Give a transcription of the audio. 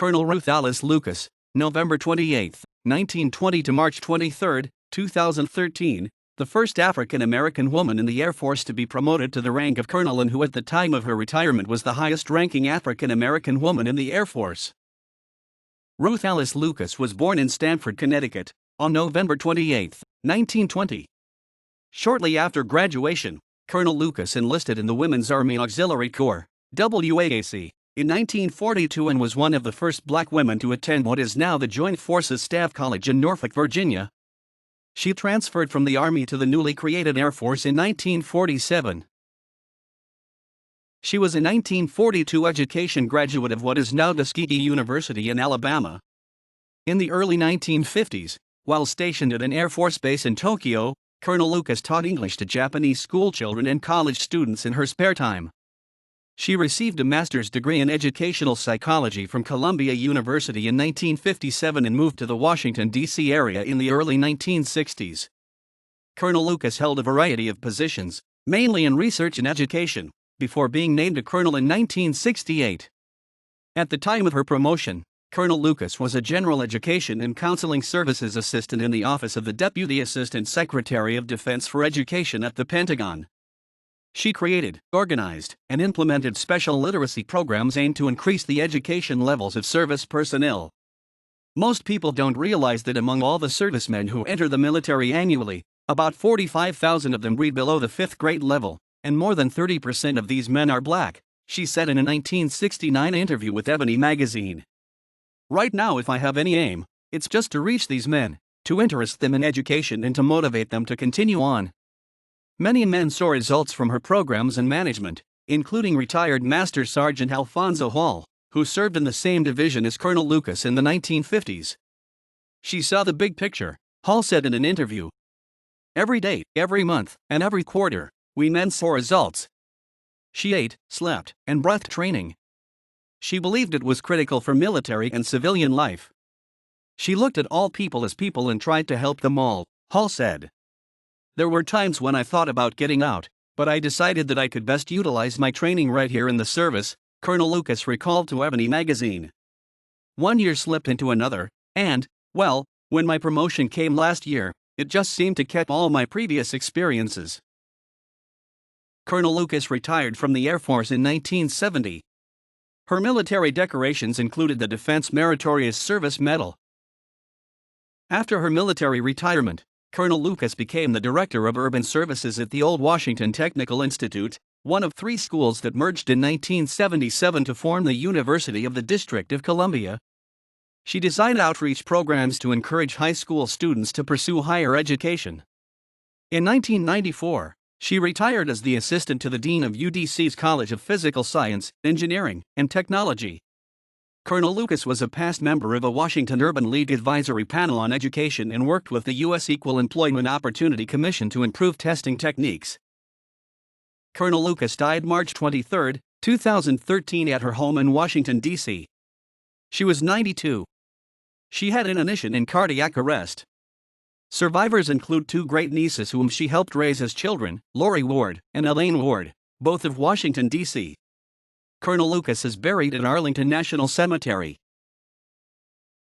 Colonel Ruth Alice Lucas, November 28, 1920 to March 23, 2013, the first African-American woman in the Air Force to be promoted to the rank of colonel and who at the time of her retirement was the highest-ranking African-American woman in the Air Force. Ruth Alice Lucas was born in Stamford, Connecticut, on November 28, 1920. Shortly after graduation, Colonel Lucas enlisted in the Women's Army Auxiliary Corps, WAAC, in 1942 and was one of the first black women to attend what is now the Joint Forces Staff College in Norfolk, Virginia. She transferred from the Army to the newly created Air Force in 1947. She was a 1942 education graduate of what is now Tuskegee University in Alabama. In the early 1950s, while stationed at an Air Force base in Tokyo, Colonel Lucas taught English to Japanese schoolchildren and college students in her spare time. She received a master's degree in educational psychology from Columbia University in 1957 and moved to the Washington, D.C. area in the early 1960s. Colonel Lucas held a variety of positions, mainly in research and education, before being named a colonel in 1968. At the time of her promotion, Colonel Lucas was a General Education and Counseling Services Assistant in the Office of the Deputy Assistant Secretary of Defense for Education at the Pentagon. She created, organized, and implemented special literacy programs aimed to increase the education levels of service personnel. Most people don't realize that among all the servicemen who enter the military annually, about 45,000 of them read below the 5th grade level, and more than 30% of these men are black, she said in a 1969 interview with Ebony magazine. Right now, if I have any aim, it's just to reach these men, to interest them in education and to motivate them to continue on. Many men saw results from her programs and management, including retired Master Sergeant Alfonso Hall, who served in the same division as Colonel Lucas in the 1950s. She saw the big picture, Hall said in an interview. Every day, every month, and every quarter, we men saw results. She ate, slept, and breathed training. She believed it was critical for military and civilian life. She looked at all people as people and tried to help them all, Hall said. There were times when I thought about getting out, but I decided that I could best utilize my training right here in the service, Colonel Lucas recalled to Ebony magazine. 1 year slipped into another, and, well, when my promotion came last year, it just seemed to cap all my previous experiences. Colonel Lucas retired from the Air Force in 1970. Her military decorations included the Defense Meritorious Service Medal. After her military retirement, Colonel Lucas became the Director of Urban Services at the Old Washington Technical Institute, one of 3 schools that merged in 1977 to form the University of the District of Columbia. She designed outreach programs to encourage high school students to pursue higher education. In 1994, she retired as the assistant to the dean of UDC's College of Physical Science, Engineering, and Technology. Colonel Lucas was a past member of a Washington Urban League advisory panel on education and worked with the U.S. Equal Employment Opportunity Commission to improve testing techniques. Colonel Lucas died March 23, 2013 at her home in Washington, D.C. She was 92. She had inanition and cardiac arrest. Survivors include 2 great-nieces whom she helped raise as children, Lori Ward and Elaine Ward, both of Washington, D.C. Colonel Lucas is buried at Arlington National Cemetery.